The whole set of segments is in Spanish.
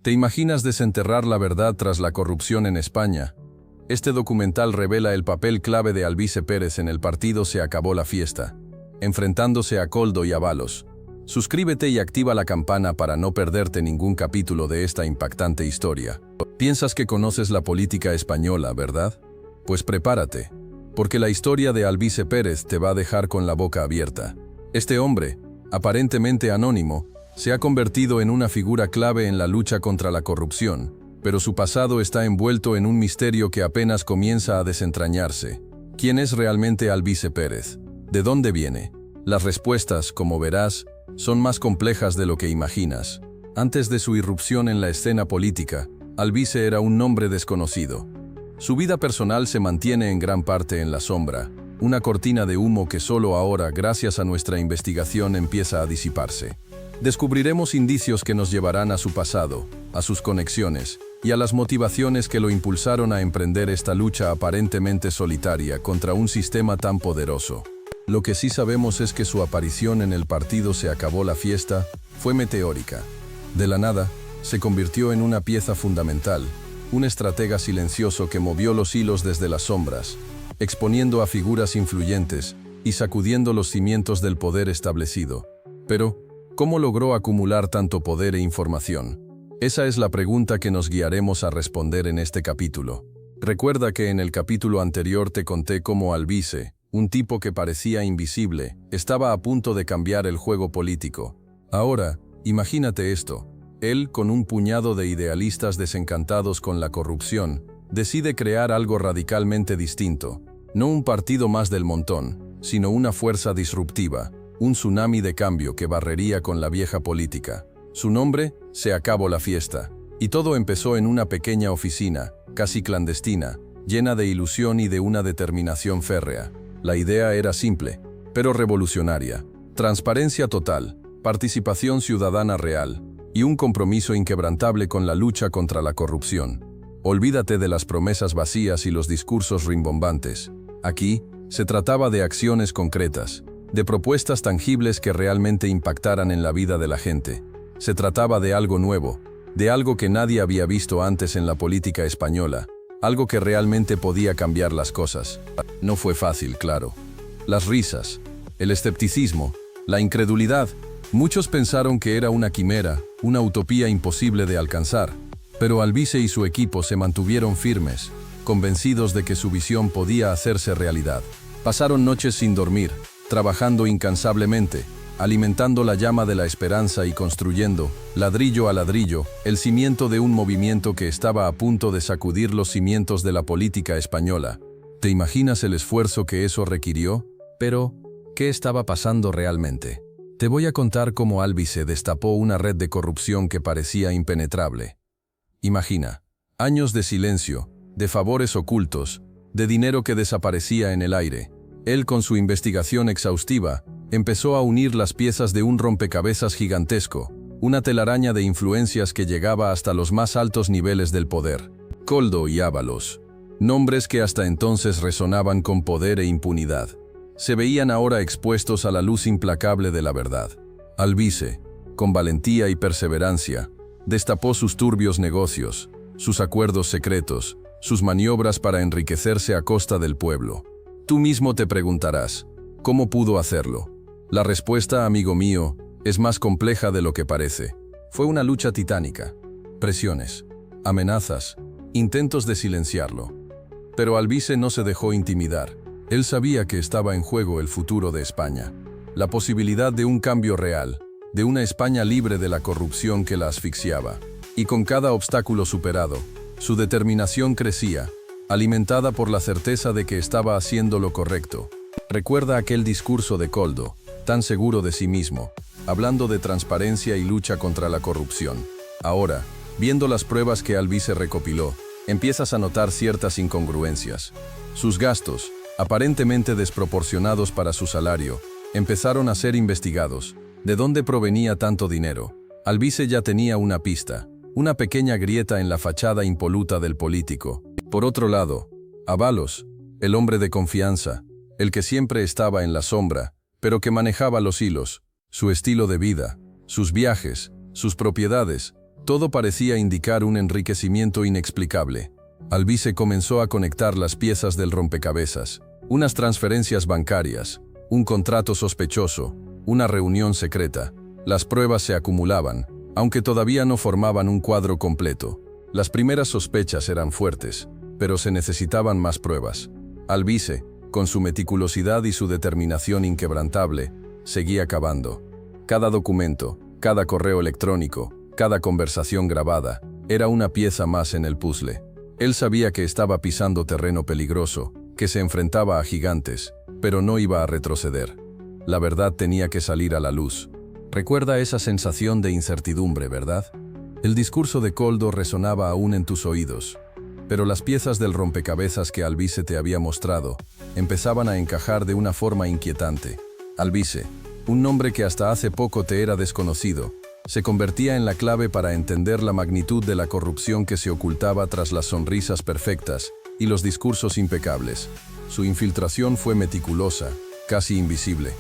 ¿Te imaginas desenterrar la verdad tras la corrupción en España? Este documental revela el papel clave de Alvise Pérez en el partido Se Acabó la Fiesta, enfrentándose a Koldo y Ábalos. Suscríbete y activa la campana para no perderte ningún capítulo de esta impactante historia. Piensas que conoces la política española, ¿verdad? Pues prepárate, porque la historia de Alvise Pérez te va a dejar con la boca abierta. Este hombre, aparentemente anónimo, se ha convertido en una figura clave en la lucha contra la corrupción, pero su pasado está envuelto en un misterio que apenas comienza a desentrañarse. ¿Quién es realmente Alvise Pérez? ¿De dónde viene? Las respuestas, como verás, son más complejas de lo que imaginas. Antes de su irrupción en la escena política, Alvise era un nombre desconocido. Su vida personal se mantiene en gran parte en la sombra, una cortina de humo que solo ahora, gracias a nuestra investigación, empieza a disiparse. Descubriremos indicios que nos llevarán a su pasado, a sus conexiones y a las motivaciones que lo impulsaron a emprender esta lucha aparentemente solitaria contra un sistema tan poderoso. Lo que sí sabemos es que su aparición en el partido Se Acabó la Fiesta fue meteórica. De la nada, se convirtió en una pieza fundamental, un estratega silencioso que movió los hilos desde las sombras, exponiendo a figuras influyentes y sacudiendo los cimientos del poder establecido. Pero, ¿cómo logró acumular tanto poder e información? Esa es la pregunta que nos guiaremos a responder en este capítulo. Recuerda que en el capítulo anterior te conté cómo Alvise, un tipo que parecía invisible, estaba a punto de cambiar el juego político. Ahora, imagínate esto. Él, con un puñado de idealistas desencantados con la corrupción, decide crear algo radicalmente distinto. No un partido más del montón, sino una fuerza disruptiva, un tsunami de cambio que barrería con la vieja política. Su nombre, Se Acabó la Fiesta. Y todo empezó en una pequeña oficina, casi clandestina, llena de ilusión y de una determinación férrea. La idea era simple, pero revolucionaria. Transparencia total, participación ciudadana real y un compromiso inquebrantable con la lucha contra la corrupción. Olvídate de las promesas vacías y los discursos rimbombantes. Aquí, se trataba de acciones concretas, de propuestas tangibles que realmente impactaran en la vida de la gente. Se trataba de algo nuevo, de algo que nadie había visto antes en la política española, algo que realmente podía cambiar las cosas. No fue fácil, claro. Las risas, el escepticismo, la incredulidad. Muchos pensaron que era una quimera, una utopía imposible de alcanzar, pero Alvise y su equipo se mantuvieron firmes, convencidos de que su visión podía hacerse realidad. Pasaron noches sin dormir, trabajando incansablemente, alimentando la llama de la esperanza y construyendo, ladrillo a ladrillo, el cimiento de un movimiento que estaba a punto de sacudir los cimientos de la política española. ¿Te imaginas el esfuerzo que eso requirió? Pero, ¿qué estaba pasando realmente? Te voy a contar cómo Alvise destapó una red de corrupción que parecía impenetrable. Imagina, años de silencio, de favores ocultos, de dinero que desaparecía en el aire. Él, con su investigación exhaustiva, empezó a unir las piezas de un rompecabezas gigantesco, una telaraña de influencias que llegaba hasta los más altos niveles del poder. Koldo y Ábalos, nombres que hasta entonces resonaban con poder e impunidad, se veían ahora expuestos a la luz implacable de la verdad. Alvise, con valentía y perseverancia, destapó sus turbios negocios, sus acuerdos secretos, sus maniobras para enriquecerse a costa del pueblo. Tú mismo te preguntarás, ¿cómo pudo hacerlo? La respuesta, amigo mío, es más compleja de lo que parece. Fue una lucha titánica. Presiones, amenazas, intentos de silenciarlo. Pero Alvise no se dejó intimidar. Él sabía que estaba en juego el futuro de España, la posibilidad de un cambio real, de una España libre de la corrupción que la asfixiaba. Y con cada obstáculo superado, su determinación crecía, alimentada por la certeza de que estaba haciendo lo correcto. Recuerda aquel discurso de Koldo, tan seguro de sí mismo, hablando de transparencia y lucha contra la corrupción. Ahora, viendo las pruebas que Alvise recopiló, empiezas a notar ciertas incongruencias. Sus gastos, aparentemente desproporcionados para su salario, empezaron a ser investigados. ¿De dónde provenía tanto dinero? Alvise ya tenía una pista, una pequeña grieta en la fachada impoluta del político. Por otro lado, Ábalos, el hombre de confianza, el que siempre estaba en la sombra, pero que manejaba los hilos, su estilo de vida, sus viajes, sus propiedades, Todo parecía indicar un enriquecimiento inexplicable. Alvise comenzó a conectar las piezas del rompecabezas. Unas transferencias bancarias, un contrato sospechoso, una reunión secreta. Las pruebas se acumulaban, aunque todavía no formaban un cuadro completo. Las primeras sospechas eran fuertes, pero se necesitaban más pruebas. Alvise, con su meticulosidad y su determinación inquebrantable, seguía cavando. Cada documento, cada correo electrónico, cada conversación grabada, era una pieza más en el puzzle. Él sabía que estaba pisando terreno peligroso, que se enfrentaba a gigantes, pero no iba a retroceder. La verdad tenía que salir a la luz. Recuerda esa sensación de incertidumbre, ¿verdad? El discurso de Koldo resonaba aún en tus oídos, pero las piezas del rompecabezas que Alvise te había mostrado empezaban a encajar de una forma inquietante. Alvise, un nombre que hasta hace poco te era desconocido, se convertía en la clave para entender la magnitud de la corrupción que se ocultaba tras las sonrisas perfectas y los discursos impecables. Su infiltración fue meticulosa, casi invisible.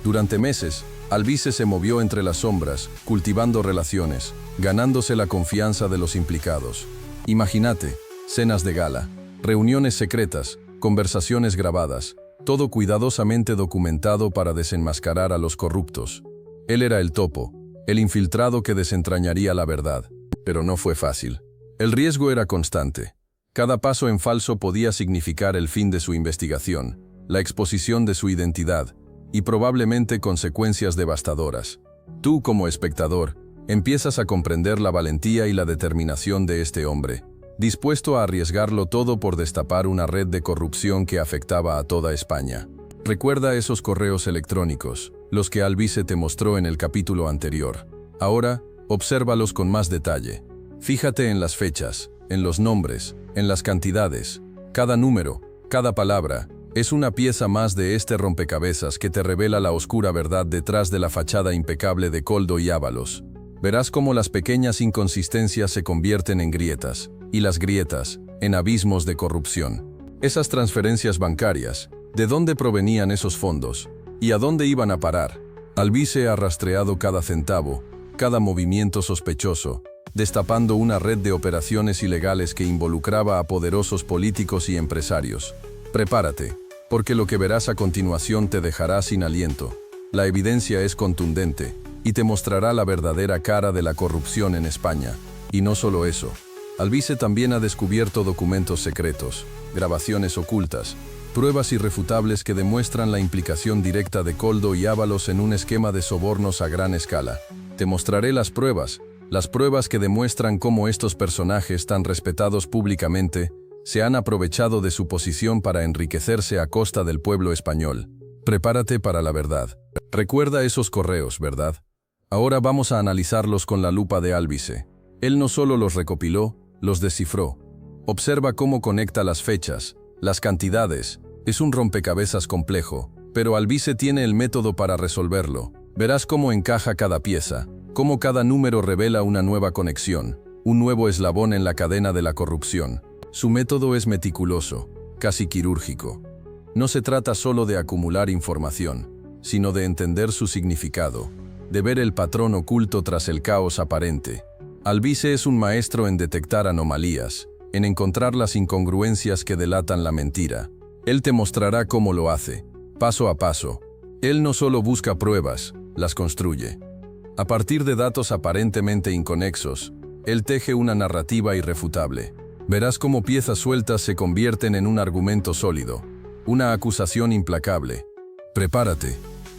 Durante meses, Alvise se movió entre las sombras, cultivando relaciones, ganándose la confianza de los implicados. Imagínate, cenas de gala, reuniones secretas, conversaciones grabadas, todo cuidadosamente documentado para desenmascarar a los corruptos. Él era el topo, el infiltrado que desentrañaría la verdad. Pero no fue fácil. El riesgo era constante. Cada paso en falso podía significar el fin de su investigación, la exposición de su identidad, y probablemente consecuencias devastadoras. Tú, como espectador, empiezas a comprender la valentía y la determinación de este hombre, dispuesto a arriesgarlo todo por destapar una red de corrupción que afectaba a toda España. Recuerda esos correos electrónicos, los que Alvise te mostró en el capítulo anterior. Ahora, obsérvalos con más detalle. Fíjate en las fechas, en los nombres, en las cantidades. Cada número, cada palabra, es una pieza más de este rompecabezas que te revela la oscura verdad detrás de la fachada impecable de Koldo y Ábalos. Verás cómo las pequeñas inconsistencias se convierten en grietas, y las grietas, en abismos de corrupción. Esas transferencias bancarias, ¿de dónde provenían esos fondos? ¿Y a dónde iban a parar? Alvise ha rastreado cada centavo, cada movimiento sospechoso, destapando una red de operaciones ilegales que involucraba a poderosos políticos y empresarios. Prepárate, porque lo que verás a continuación te dejará sin aliento. La evidencia es contundente, y te mostrará la verdadera cara de la corrupción en España. Y no solo eso. Alvise también ha descubierto documentos secretos, grabaciones ocultas, pruebas irrefutables que demuestran la implicación directa de Koldo y Ábalos en un esquema de sobornos a gran escala. Te mostraré las pruebas que demuestran cómo estos personajes tan respetados públicamente se han aprovechado de su posición para enriquecerse a costa del pueblo español. Prepárate para la verdad. Recuerda esos correos, ¿verdad? Ahora vamos a analizarlos con la lupa de Alvise. Él no solo los recopiló, los descifró. Observa cómo conecta las fechas, las cantidades. Es un rompecabezas complejo, pero Alvise tiene el método para resolverlo. Verás cómo encaja cada pieza, cómo cada número revela una nueva conexión, un nuevo eslabón en la cadena de la corrupción. Su método es meticuloso, casi quirúrgico. No se trata solo de acumular información, sino de entender su significado, de ver el patrón oculto tras el caos aparente. Alvise es un maestro en detectar anomalías, en encontrar las incongruencias que delatan la mentira. Él te mostrará cómo lo hace, paso a paso. Él no solo busca pruebas, las construye. A partir de datos aparentemente inconexos, él teje una narrativa irrefutable. Verás cómo piezas sueltas se convierten en un argumento sólido, una acusación implacable. Prepárate,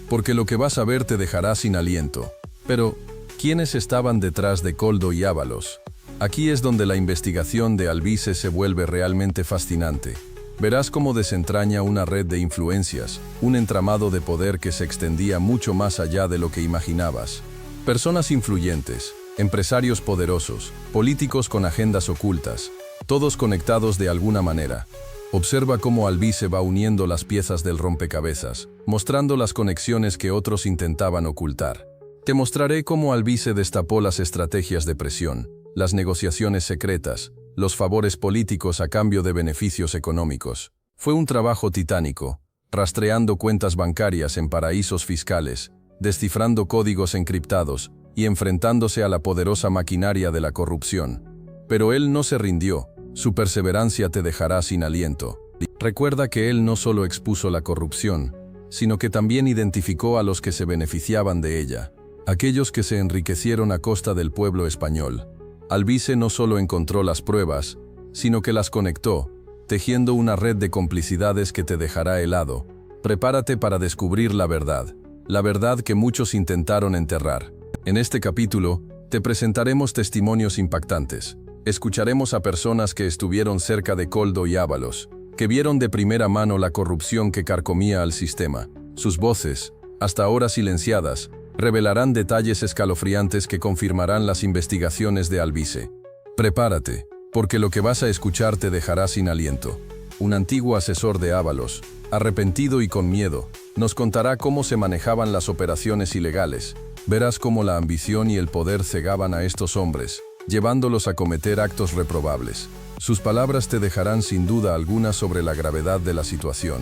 porque lo que vas a ver te dejará sin aliento. Pero, ¿quiénes estaban detrás de Koldo y Ábalos? Aquí es donde la investigación de Alvise se vuelve realmente fascinante. Verás cómo desentraña una red de influencias, un entramado de poder que se extendía mucho más allá de lo que imaginabas. Personas influyentes, empresarios poderosos, políticos con agendas ocultas, todos conectados de alguna manera. Observa cómo Alvise va uniendo las piezas del rompecabezas, mostrando las conexiones que otros intentaban ocultar. Te mostraré cómo Alvise destapó las estrategias de presión, las negociaciones secretas, los favores políticos a cambio de beneficios económicos. Fue un trabajo titánico, rastreando cuentas bancarias en paraísos fiscales, descifrando códigos encriptados, y enfrentándose a la poderosa maquinaria de la corrupción. Pero él no se rindió, su perseverancia te dejará sin aliento. Recuerda que él no solo expuso la corrupción, sino que también identificó a los que se beneficiaban de ella, aquellos que se enriquecieron a costa del pueblo español. Alvise no solo encontró las pruebas, sino que las conectó, tejiendo una red de complicidades que te dejará helado. Prepárate para descubrir la verdad que muchos intentaron enterrar. En este capítulo, te presentaremos testimonios impactantes. Escucharemos a personas que estuvieron cerca de Koldo y Ábalos, que vieron de primera mano la corrupción que carcomía al sistema. Sus voces, hasta ahora silenciadas, revelarán detalles escalofriantes que confirmarán las investigaciones de Alvise. Prepárate, porque lo que vas a escuchar te dejará sin aliento. Un antiguo asesor de Ábalos, arrepentido y con miedo, nos contará cómo se manejaban las operaciones ilegales. Verás cómo la ambición y el poder cegaban a estos hombres, llevándolos a cometer actos reprobables. Sus palabras te dejarán sin duda alguna sobre la gravedad de la situación.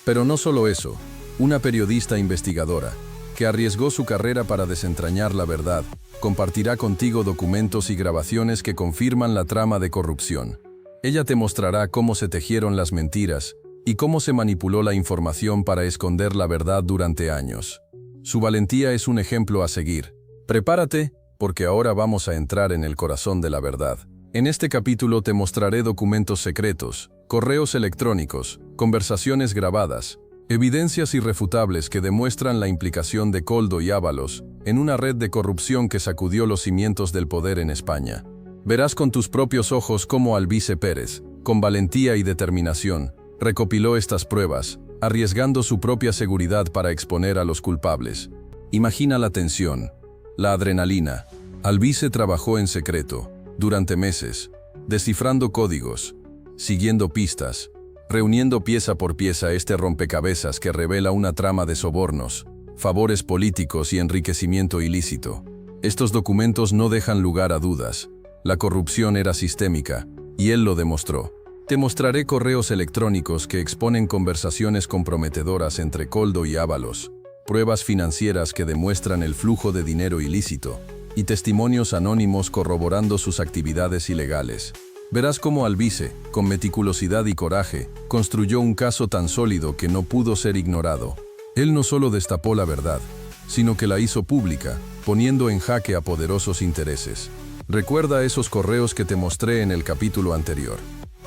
Pero no solo eso, una periodista investigadora, que arriesgó su carrera para desentrañar la verdad, compartirá contigo documentos y grabaciones que confirman la trama de corrupción. Ella te mostrará cómo se tejieron las mentiras y cómo se manipuló la información para esconder la verdad durante años. Su valentía es un ejemplo a seguir. Prepárate, porque ahora vamos a entrar en el corazón de la verdad. En este capítulo te mostraré documentos secretos, correos electrónicos, conversaciones grabadas, evidencias irrefutables que demuestran la implicación de Koldo y Ábalos en una red de corrupción que sacudió los cimientos del poder en España. Verás con tus propios ojos cómo Alvise Pérez, con valentía y determinación, recopiló estas pruebas, arriesgando su propia seguridad para exponer a los culpables. Imagina la tensión, la adrenalina. Alvise trabajó en secreto, durante meses, descifrando códigos, siguiendo pistas, reuniendo pieza por pieza este rompecabezas que revela una trama de sobornos, favores políticos y enriquecimiento ilícito. Estos documentos no dejan lugar a dudas. La corrupción era sistémica, y él lo demostró. Te mostraré correos electrónicos que exponen conversaciones comprometedoras entre Koldo y Ábalos, pruebas financieras que demuestran el flujo de dinero ilícito, y testimonios anónimos corroborando sus actividades ilegales. Verás cómo Alvise, con meticulosidad y coraje, construyó un caso tan sólido que no pudo ser ignorado. Él no solo destapó la verdad, sino que la hizo pública, poniendo en jaque a poderosos intereses. Recuerda esos correos que te mostré en el capítulo anterior.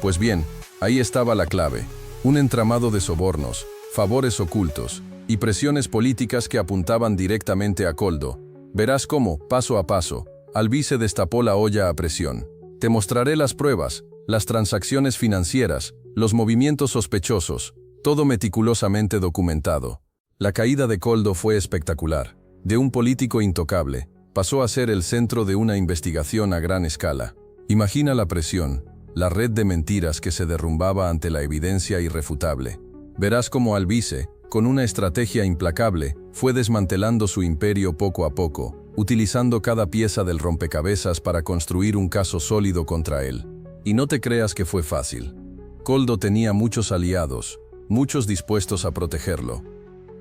Pues bien, ahí estaba la clave, un entramado de sobornos, favores ocultos y presiones políticas que apuntaban directamente a Koldo. Verás cómo, paso a paso, Alvise destapó la olla a presión. Te mostraré las pruebas, las transacciones financieras, los movimientos sospechosos, todo meticulosamente documentado. La caída de Koldo fue espectacular. De un político intocable, pasó a ser el centro de una investigación a gran escala. Imagina la presión, la red de mentiras que se derrumbaba ante la evidencia irrefutable. Verás cómo Alvise, con una estrategia implacable, fue desmantelando su imperio poco a poco, utilizando cada pieza del rompecabezas para construir un caso sólido contra él. Y no te creas que fue fácil. Koldo tenía muchos aliados, muchos dispuestos a protegerlo.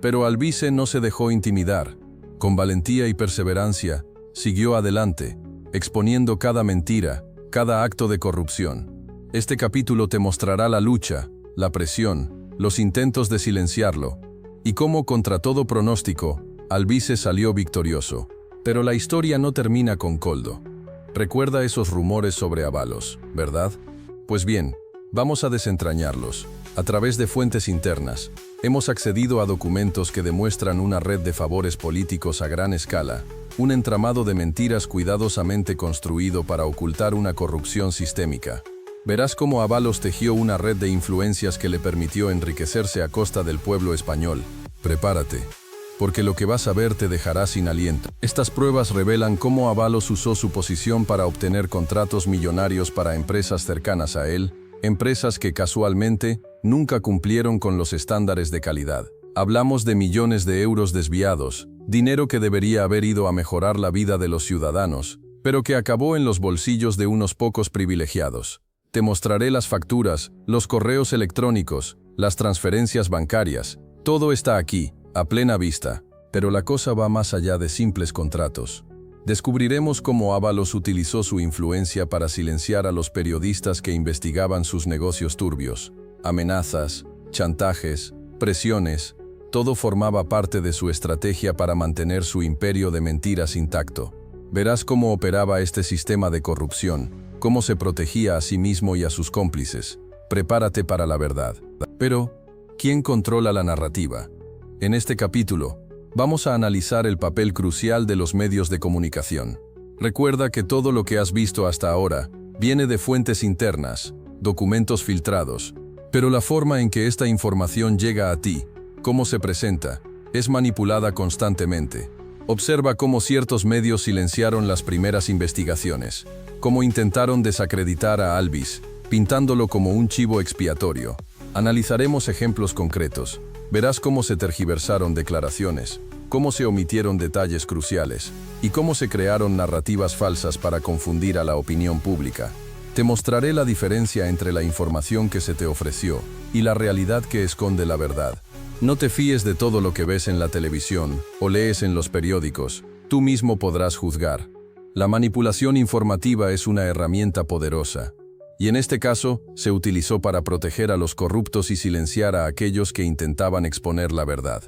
Pero Alvise no se dejó intimidar. Con valentía y perseverancia, siguió adelante, exponiendo cada mentira, cada acto de corrupción. Este capítulo te mostrará la lucha, la presión, los intentos de silenciarlo, y cómo, contra todo pronóstico, Alvise salió victorioso. Pero la historia no termina con Koldo. Recuerda esos rumores sobre Ábalos, ¿verdad? Pues bien, vamos a desentrañarlos. A través de fuentes internas, hemos accedido a documentos que demuestran una red de favores políticos a gran escala, un entramado de mentiras cuidadosamente construido para ocultar una corrupción sistémica. Verás cómo Ábalos tejió una red de influencias que le permitió enriquecerse a costa del pueblo español. Prepárate, porque lo que vas a ver te dejará sin aliento. Estas pruebas revelan cómo Ábalos usó su posición para obtener contratos millonarios para empresas cercanas a él, empresas que casualmente nunca cumplieron con los estándares de calidad. Hablamos de millones de euros desviados, dinero que debería haber ido a mejorar la vida de los ciudadanos, pero que acabó en los bolsillos de unos pocos privilegiados. Te mostraré las facturas, los correos electrónicos, las transferencias bancarias. Todo está aquí, a plena vista. Pero la cosa va más allá de simples contratos. Descubriremos cómo Ábalos utilizó su influencia para silenciar a los periodistas que investigaban sus negocios turbios. Amenazas, chantajes, presiones, todo formaba parte de su estrategia para mantener su imperio de mentiras intacto. Verás cómo operaba este sistema de corrupción, cómo se protegía a sí mismo y a sus cómplices. Prepárate para la verdad. Pero, ¿quién controla la narrativa? En este capítulo, vamos a analizar el papel crucial de los medios de comunicación. Recuerda que todo lo que has visto hasta ahora viene de fuentes internas, documentos filtrados, pero la forma en que esta información llega a ti, cómo se presenta, es manipulada constantemente. Observa cómo ciertos medios silenciaron las primeras investigaciones, cómo intentaron desacreditar a Alvis, pintándolo como un chivo expiatorio. Analizaremos ejemplos concretos. Verás cómo se tergiversaron declaraciones, cómo se omitieron detalles cruciales y cómo se crearon narrativas falsas para confundir a la opinión pública. Te mostraré la diferencia entre la información que se te ofreció y la realidad que esconde la verdad. No te fíes de todo lo que ves en la televisión o lees en los periódicos. Tú mismo podrás juzgar. La manipulación informativa es una herramienta poderosa, y en este caso se utilizó para proteger a los corruptos y silenciar a aquellos que intentaban exponer la verdad.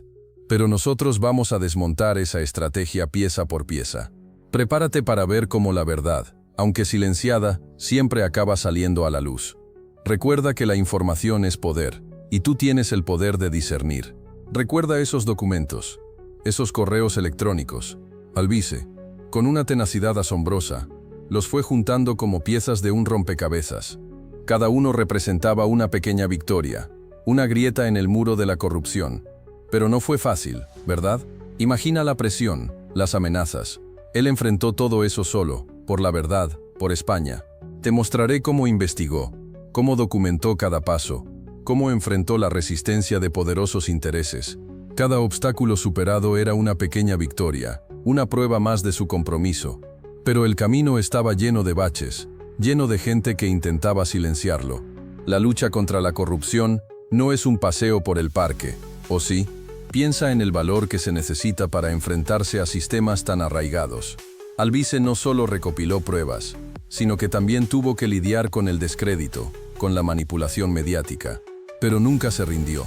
Pero nosotros vamos a desmontar esa estrategia pieza por pieza. Prepárate para ver cómo la verdad, aunque silenciada, siempre acaba saliendo a la luz. Recuerda que la información es poder, y tú tienes el poder de discernir. Recuerda esos documentos, esos correos electrónicos. Alvise, con una tenacidad asombrosa, los fue juntando como piezas de un rompecabezas. Cada uno representaba una pequeña victoria, una grieta en el muro de la corrupción. Pero no fue fácil, ¿verdad? Imagina la presión, las amenazas. Él enfrentó todo eso solo, por la verdad, por España. Te mostraré cómo investigó, cómo documentó cada paso, cómo enfrentó la resistencia de poderosos intereses. Cada obstáculo superado era una pequeña victoria, una prueba más de su compromiso. Pero el camino estaba lleno de baches, lleno de gente que intentaba silenciarlo. La lucha contra la corrupción no es un paseo por el parque, ¿o sí? Piensa en el valor que se necesita para enfrentarse a sistemas tan arraigados. Alvise no solo recopiló pruebas, sino que también tuvo que lidiar con el descrédito, con la manipulación mediática. Pero nunca se rindió.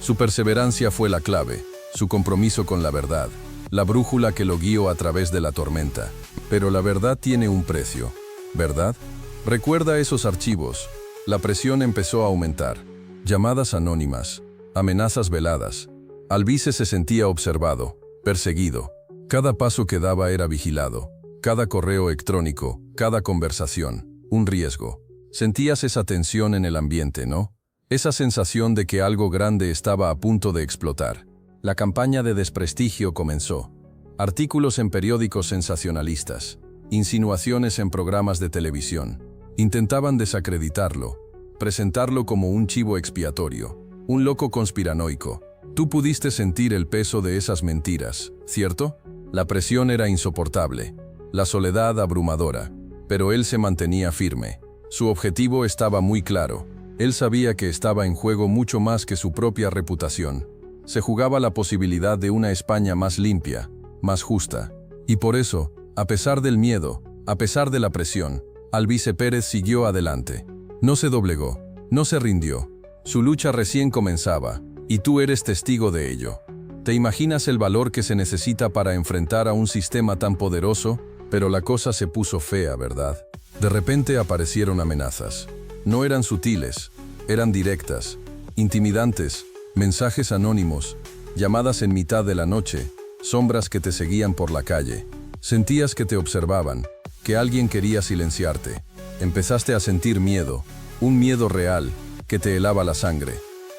Su perseverancia fue la clave, su compromiso con la verdad, la brújula que lo guió a través de la tormenta. Pero la verdad tiene un precio, ¿verdad? Recuerda esos archivos. La presión empezó a aumentar. Llamadas anónimas, amenazas veladas. Alvise se sentía observado, perseguido. Cada paso que daba era vigilado. Cada correo electrónico, cada conversación, un riesgo. Sentías esa tensión en el ambiente, ¿no? Esa sensación de que algo grande estaba a punto de explotar. La campaña de desprestigio comenzó. Artículos en periódicos sensacionalistas, insinuaciones en programas de televisión. Intentaban desacreditarlo, presentarlo como un chivo expiatorio, un loco conspiranoico. Tú pudiste sentir el peso de esas mentiras, ¿cierto? La presión era insoportable, la soledad abrumadora, pero él se mantenía firme. Su objetivo estaba muy claro. Él sabía que estaba en juego mucho más que su propia reputación. Se jugaba la posibilidad de una España más limpia, más justa. Y por eso, a pesar del miedo, a pesar de la presión, Alvise Pérez siguió adelante. No se doblegó, no se rindió. Su lucha recién comenzaba, y tú eres testigo de ello. ¿Te imaginas el valor que se necesita para enfrentar a un sistema tan poderoso? Pero la cosa se puso fea, ¿verdad? De repente aparecieron amenazas. No eran sutiles, eran directas, intimidantes, mensajes anónimos, llamadas en mitad de la noche, sombras que te seguían por la calle. Sentías que te observaban, que alguien quería silenciarte. Empezaste a sentir miedo, un miedo real, que te helaba la sangre.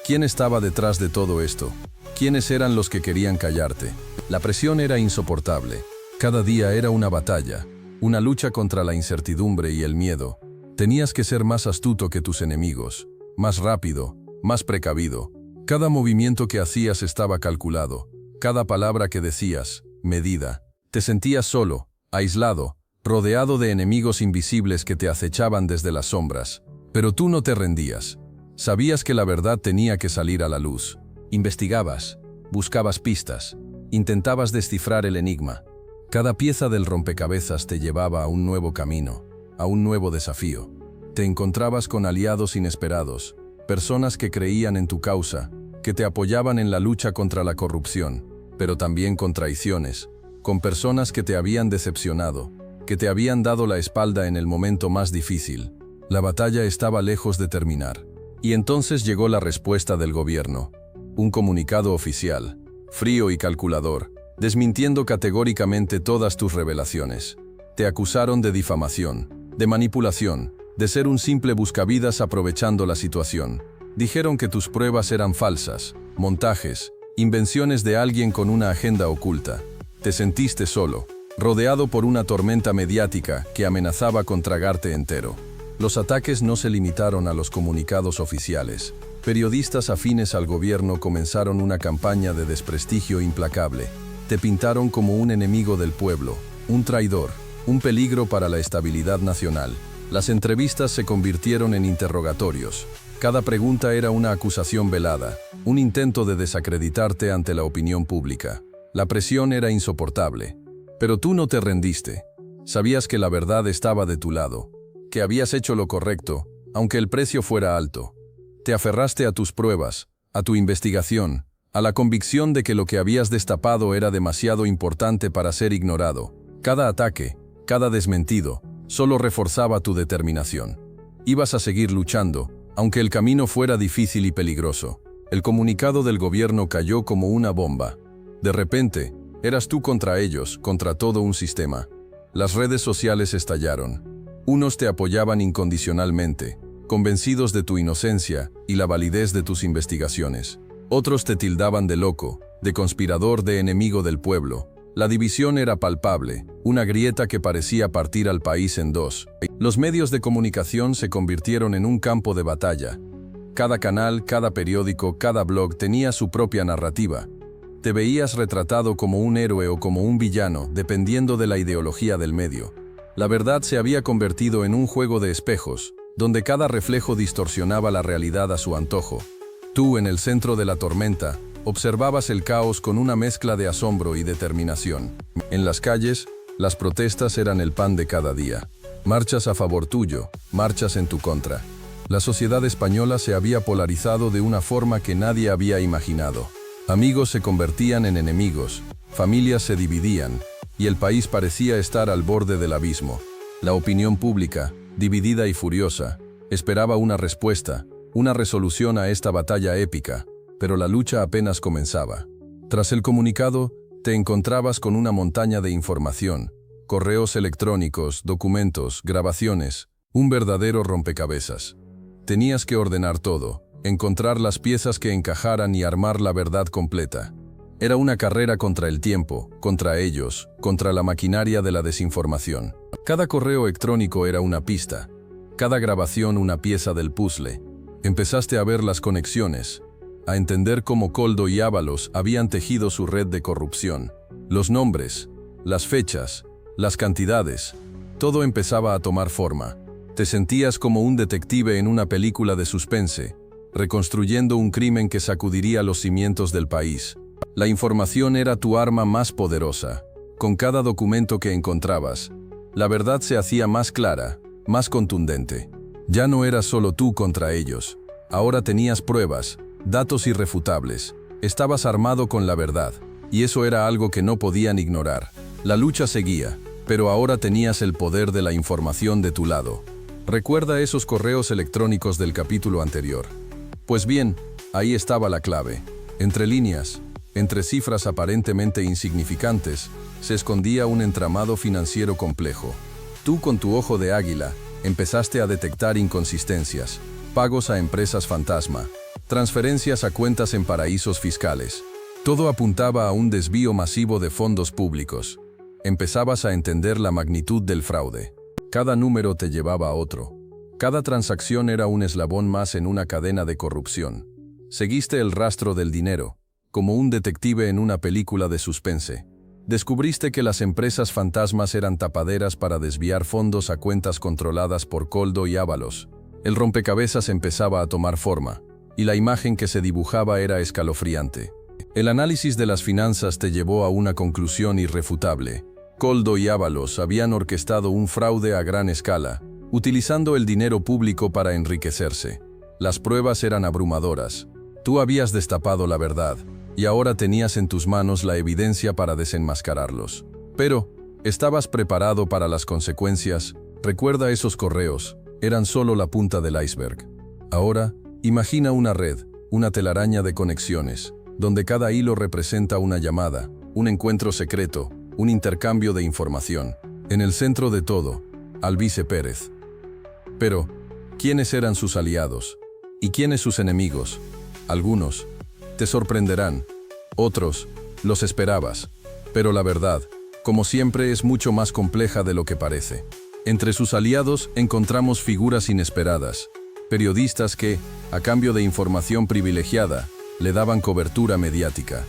¿Quién estaba detrás de todo esto? ¿Quiénes eran los que querían callarte? La presión era insoportable. Cada día era una batalla, una lucha contra la incertidumbre y el miedo. Tenías que ser más astuto que tus enemigos, más rápido, más precavido. Cada movimiento que hacías estaba calculado, cada palabra que decías, medida. Te sentías solo, aislado, rodeado de enemigos invisibles que te acechaban desde las sombras. Pero tú no te rendías. Sabías que la verdad tenía que salir a la luz. Investigabas, buscabas pistas, intentabas descifrar el enigma. Cada pieza del rompecabezas te llevaba a un nuevo camino, a un nuevo desafío. Te encontrabas con aliados inesperados, personas que creían en tu causa, que te apoyaban en la lucha contra la corrupción, pero también con traiciones, con personas que te habían decepcionado, que te habían dado la espalda en el momento más difícil. La batalla estaba lejos de terminar. Y entonces llegó la respuesta del gobierno. Un comunicado oficial, frío y calculador, desmintiendo categóricamente todas tus revelaciones. Te acusaron de difamación, de manipulación, de ser un simple buscavidas aprovechando la situación. Dijeron que tus pruebas eran falsas, montajes, invenciones de alguien con una agenda oculta. Te sentiste solo, rodeado por una tormenta mediática que amenazaba con tragarte entero. Los ataques no se limitaron a los comunicados oficiales. Periodistas afines al gobierno comenzaron una campaña de desprestigio implacable. Te pintaron como un enemigo del pueblo, un traidor, un peligro para la estabilidad nacional. Las entrevistas se convirtieron en interrogatorios. Cada pregunta era una acusación velada, un intento de desacreditarte ante la opinión pública. La presión era insoportable. Pero tú no te rendiste. Sabías que la verdad estaba de tu lado, que habías hecho lo correcto, aunque el precio fuera alto. Te aferraste a tus pruebas, a tu investigación, a la convicción de que lo que habías destapado era demasiado importante para ser ignorado. Cada ataque, cada desmentido, solo reforzaba tu determinación. Ibas a seguir luchando, aunque el camino fuera difícil y peligroso. El comunicado del gobierno cayó como una bomba. De repente, eras tú contra ellos, contra todo un sistema. Las redes sociales estallaron. Unos te apoyaban incondicionalmente, convencidos de tu inocencia y la validez de tus investigaciones. Otros te tildaban de loco, de conspirador, de enemigo del pueblo. La división era palpable, una grieta que parecía partir al país en dos. Los medios de comunicación se convirtieron en un campo de batalla. Cada canal, cada periódico, cada blog tenía su propia narrativa. Te veías retratado como un héroe o como un villano, dependiendo de la ideología del medio. La verdad se había convertido en un juego de espejos, donde cada reflejo distorsionaba la realidad a su antojo. Tú, en el centro de la tormenta, observabas el caos con una mezcla de asombro y determinación. En las calles, las protestas eran el pan de cada día. Marchas a favor tuyo, marchas en tu contra. La sociedad española se había polarizado de una forma que nadie había imaginado. Amigos se convertían en enemigos, familias se dividían, y el país parecía estar al borde del abismo. La opinión pública, dividida y furiosa, esperaba una respuesta, una resolución a esta batalla épica, pero la lucha apenas comenzaba. Tras el comunicado, te encontrabas con una montaña de información, correos electrónicos, documentos, grabaciones, un verdadero rompecabezas. Tenías que ordenar todo, encontrar las piezas que encajaran y armar la verdad completa. Era una carrera contra el tiempo, contra ellos, contra la maquinaria de la desinformación. Cada correo electrónico era una pista, cada grabación una pieza del puzzle. Empezaste a ver las conexiones, a entender cómo Koldo y Ábalos habían tejido su red de corrupción. Los nombres, las fechas, las cantidades, todo empezaba a tomar forma. Te sentías como un detective en una película de suspense, reconstruyendo un crimen que sacudiría los cimientos del país. La información era tu arma más poderosa. Con cada documento que encontrabas, la verdad se hacía más clara, más contundente. Ya no eras solo tú contra ellos. Ahora tenías pruebas, datos irrefutables. Estabas armado con la verdad, y eso era algo que no podían ignorar. La lucha seguía, pero ahora tenías el poder de la información de tu lado. Recuerda esos correos electrónicos del capítulo anterior. Pues bien, ahí estaba la clave. Entre líneas, entre cifras aparentemente insignificantes, se escondía un entramado financiero complejo. Tú, con tu ojo de águila, empezaste a detectar inconsistencias, pagos a empresas fantasma, transferencias a cuentas en paraísos fiscales. Todo apuntaba a un desvío masivo de fondos públicos. Empezabas a entender la magnitud del fraude. Cada número te llevaba a otro. Cada transacción era un eslabón más en una cadena de corrupción. Seguiste el rastro del dinero, como un detective en una película de suspense. Descubriste que las empresas fantasmas eran tapaderas para desviar fondos a cuentas controladas por Koldo y Ábalos. El rompecabezas empezaba a tomar forma, y la imagen que se dibujaba era escalofriante. El análisis de las finanzas te llevó a una conclusión irrefutable. Koldo y Ábalos habían orquestado un fraude a gran escala, utilizando el dinero público para enriquecerse. Las pruebas eran abrumadoras. Tú habías destapado la verdad, y ahora tenías en tus manos la evidencia para desenmascararlos. Pero, ¿estabas preparado para las consecuencias? Recuerda esos correos, eran solo la punta del iceberg. Ahora, imagina una red, una telaraña de conexiones, donde cada hilo representa una llamada, un encuentro secreto, un intercambio de información. En el centro de todo, Alvise Pérez. Pero, ¿quiénes eran sus aliados? ¿Y quiénes sus enemigos? Algunos te sorprenderán, otros los esperabas. Pero la verdad, como siempre, es mucho más compleja de lo que parece. Entre sus aliados encontramos figuras inesperadas, periodistas que, a cambio de información privilegiada, le daban cobertura mediática.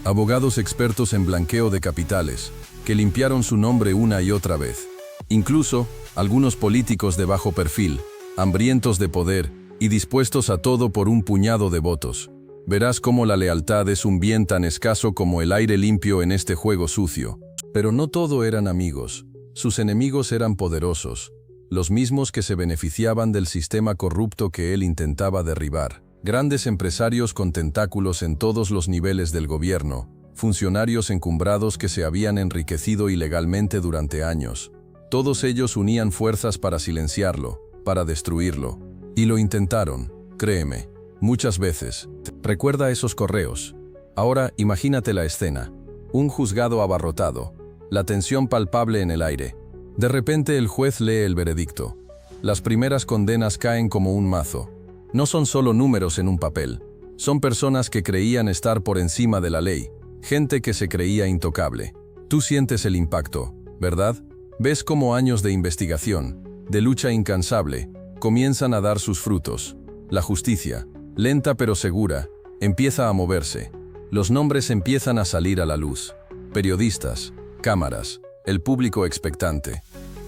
Abogados expertos en blanqueo de capitales, que limpiaron su nombre una y otra vez. Incluso, algunos políticos de bajo perfil, hambrientos de poder y dispuestos a todo por un puñado de votos. Verás cómo la lealtad es un bien tan escaso como el aire limpio en este juego sucio. Pero no todo eran amigos. Sus enemigos eran poderosos, los mismos que se beneficiaban del sistema corrupto que él intentaba derribar. Grandes empresarios con tentáculos en todos los niveles del gobierno, funcionarios encumbrados que se habían enriquecido ilegalmente durante años. Todos ellos unían fuerzas para silenciarlo, para destruirlo. Y lo intentaron, créeme, muchas veces. Recuerda esos correos. Ahora imagínate la escena. Un juzgado abarrotado, la tensión palpable en el aire. De repente el juez lee el veredicto. Las primeras condenas caen como un mazo. No son solo números en un papel. Son personas que creían estar por encima de la ley, gente que se creía intocable. Tú sientes el impacto, ¿verdad? Ves cómo años de investigación, de lucha incansable, comienzan a dar sus frutos. La justicia, lenta pero segura, empieza a moverse. Los nombres empiezan a salir a la luz. Periodistas, cámaras, el público expectante.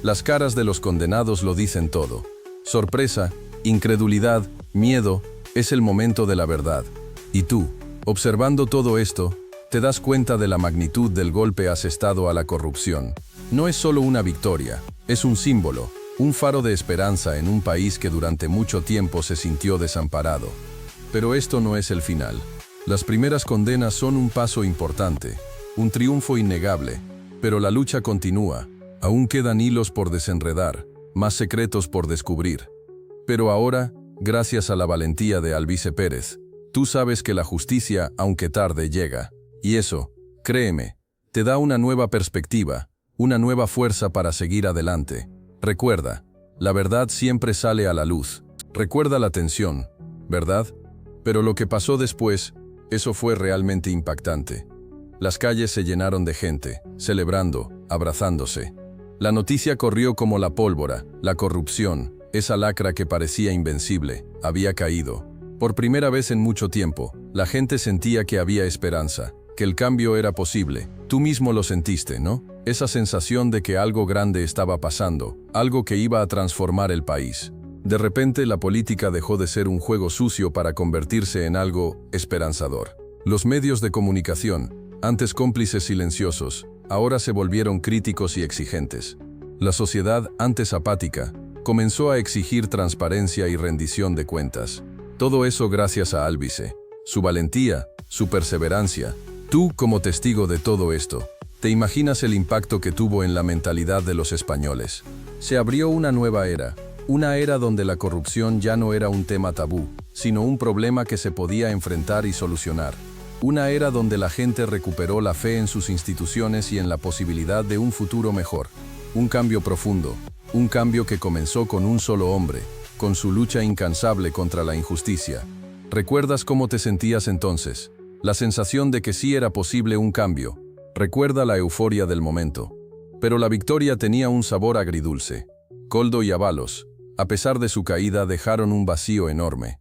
Las caras de los condenados lo dicen todo. Sorpresa, incredulidad, miedo, es el momento de la verdad. Y tú, observando todo esto, te das cuenta de la magnitud del golpe asestado a la corrupción. No es solo una victoria, es un símbolo, un faro de esperanza en un país que durante mucho tiempo se sintió desamparado. Pero esto no es el final. Las primeras condenas son un paso importante, un triunfo innegable, pero la lucha continúa. Aún quedan hilos por desenredar, más secretos por descubrir. Pero ahora, gracias a la valentía de Alvise Pérez, tú sabes que la justicia, aunque tarde, llega. Y eso, créeme, te da una nueva perspectiva, una nueva fuerza para seguir adelante. Recuerda, la verdad siempre sale a la luz. Recuerda la tensión, ¿verdad? Pero lo que pasó después, eso fue realmente impactante. Las calles se llenaron de gente, celebrando, abrazándose. La noticia corrió como la pólvora, la corrupción, esa lacra que parecía invencible, había caído. Por primera vez en mucho tiempo, la gente sentía que había esperanza, que el cambio era posible. Tú mismo lo sentiste, ¿no? Esa sensación de que algo grande estaba pasando, algo que iba a transformar el país. De repente la política dejó de ser un juego sucio para convertirse en algo esperanzador. Los medios de comunicación, antes cómplices silenciosos, ahora se volvieron críticos y exigentes. La sociedad, antes apática, comenzó a exigir transparencia y rendición de cuentas. Todo eso gracias a Alvise, su valentía, su perseverancia. Tú, como testigo de todo esto, ¿te imaginas el impacto que tuvo en la mentalidad de los españoles? Se abrió una nueva era. Una era donde la corrupción ya no era un tema tabú, sino un problema que se podía enfrentar y solucionar. Una era donde la gente recuperó la fe en sus instituciones y en la posibilidad de un futuro mejor. Un cambio profundo, un cambio que comenzó con un solo hombre, con su lucha incansable contra la injusticia. ¿Recuerdas cómo te sentías entonces? La sensación de que sí era posible un cambio. Recuerda la euforia del momento. Pero la victoria tenía un sabor agridulce. Koldo y Ábalos, a pesar de su caída, dejaron un vacío enorme.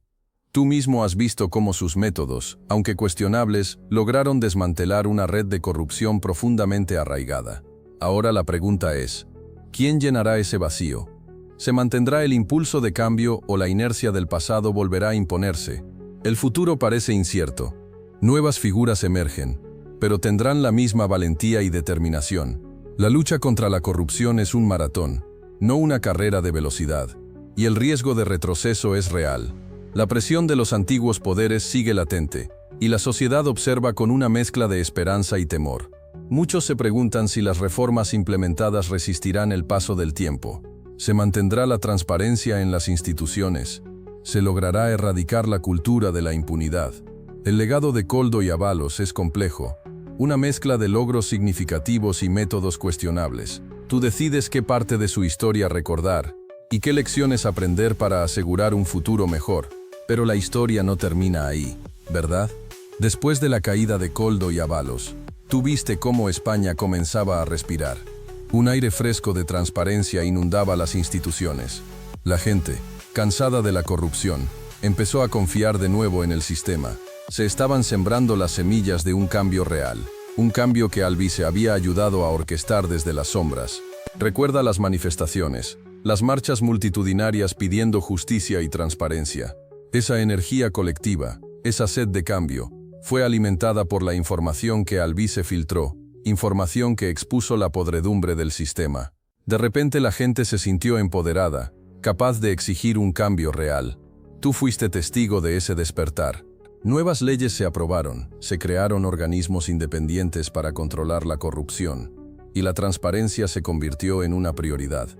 Tú mismo has visto cómo sus métodos, aunque cuestionables, lograron desmantelar una red de corrupción profundamente arraigada. Ahora la pregunta es, ¿quién llenará ese vacío? ¿Se mantendrá el impulso de cambio o la inercia del pasado volverá a imponerse? El futuro parece incierto. Nuevas figuras emergen, pero tendrán la misma valentía y determinación. La lucha contra la corrupción es un maratón, no una carrera de velocidad, y el riesgo de retroceso es real. La presión de los antiguos poderes sigue latente, y la sociedad observa con una mezcla de esperanza y temor. Muchos se preguntan si las reformas implementadas resistirán el paso del tiempo. ¿Se mantendrá la transparencia en las instituciones? ¿Se logrará erradicar la cultura de la impunidad? El legado de Koldo y Ábalos es complejo, una mezcla de logros significativos y métodos cuestionables. Tú decides qué parte de su historia recordar y qué lecciones aprender para asegurar un futuro mejor. Pero la historia no termina ahí, ¿verdad? Después de la caída de Koldo y Ábalos, tú viste cómo España comenzaba a respirar. Un aire fresco de transparencia inundaba las instituciones. La gente, cansada de la corrupción, empezó a confiar de nuevo en el sistema. Se estaban sembrando las semillas de un cambio real, un cambio que Alvise había ayudado a orquestar desde las sombras. Recuerda las manifestaciones, las marchas multitudinarias pidiendo justicia y transparencia. Esa energía colectiva, esa sed de cambio, fue alimentada por la información que Alvise filtró, información que expuso la podredumbre del sistema. De repente la gente se sintió empoderada, capaz de exigir un cambio real. Tú fuiste testigo de ese despertar. Nuevas leyes se aprobaron, se crearon organismos independientes para controlar la corrupción, y la transparencia se convirtió en una prioridad.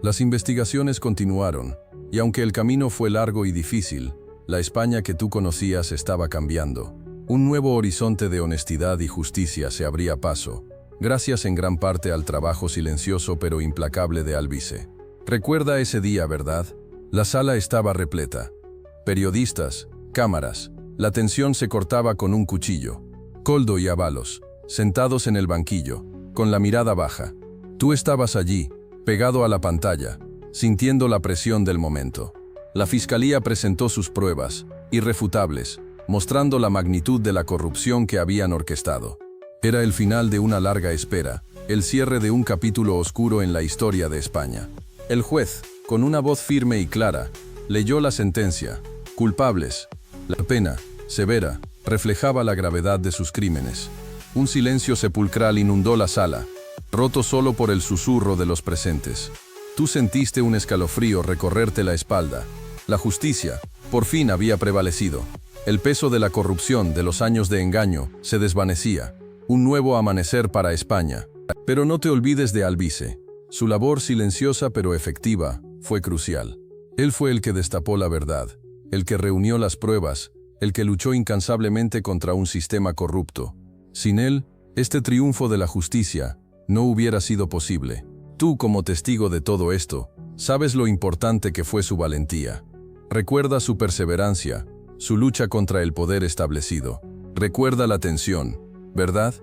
Las investigaciones continuaron, y aunque el camino fue largo y difícil, la España que tú conocías estaba cambiando. Un nuevo horizonte de honestidad y justicia se abría paso, gracias en gran parte al trabajo silencioso pero implacable de Alvise. Recuerda ese día, ¿verdad? La sala estaba repleta. Periodistas, cámaras. La tensión se cortaba con un cuchillo. Koldo y Ábalos, sentados en el banquillo, con la mirada baja. Tú estabas allí, pegado a la pantalla, sintiendo la presión del momento. La fiscalía presentó sus pruebas, irrefutables, mostrando la magnitud de la corrupción que habían orquestado. Era el final de una larga espera, el cierre de un capítulo oscuro en la historia de España. El juez, con una voz firme y clara, leyó la sentencia. Culpables. La pena, severa, reflejaba la gravedad de sus crímenes. Un silencio sepulcral inundó la sala, roto solo por el susurro de los presentes. Tú sentiste un escalofrío recorrerte la espalda. La justicia, por fin, había prevalecido. El peso de la corrupción, de los años de engaño, se desvanecía. Un nuevo amanecer para España. Pero no te olvides de Alvise. Su labor silenciosa pero efectiva fue crucial. Él fue el que destapó la verdad, el que reunió las pruebas, el que luchó incansablemente contra un sistema corrupto. Sin él, este triunfo de la justicia no hubiera sido posible. Tú, como testigo de todo esto, sabes lo importante que fue su valentía. Recuerda su perseverancia, su lucha contra el poder establecido. Recuerda la tensión, ¿verdad?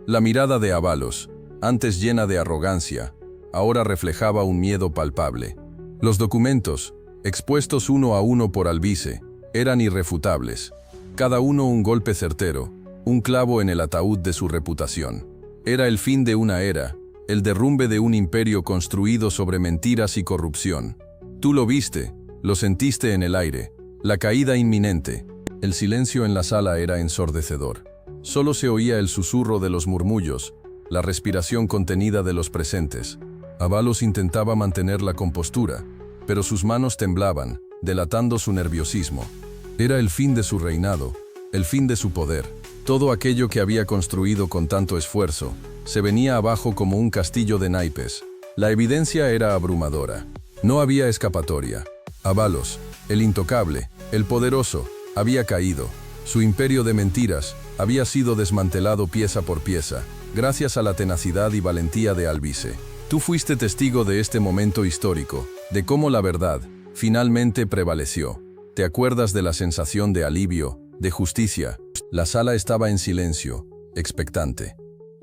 La mirada de Ábalos, antes llena de arrogancia, ahora reflejaba un miedo palpable. Los documentos, expuestos uno a uno por Alvise, eran irrefutables. Cada uno un golpe certero, un clavo en el ataúd de su reputación. Era el fin de una era, el derrumbe de un imperio construido sobre mentiras y corrupción. Tú lo viste, lo sentiste en el aire, la caída inminente. El silencio en la sala era ensordecedor. Solo se oía el susurro de los murmullos, la respiración contenida de los presentes. Ábalos intentaba mantener la compostura, pero sus manos temblaban, delatando su nerviosismo. Era el fin de su reinado, el fin de su poder. Todo aquello que había construido con tanto esfuerzo se venía abajo como un castillo de naipes. La evidencia era abrumadora. No había escapatoria. Ábalos, el intocable, el poderoso, había caído. Su imperio de mentiras había sido desmantelado pieza por pieza, gracias a la tenacidad y valentía de Alvise. Tú fuiste testigo de este momento histórico, de cómo la verdad finalmente prevaleció. ¿Te acuerdas de la sensación de alivio, de justicia? La sala estaba en silencio, expectante.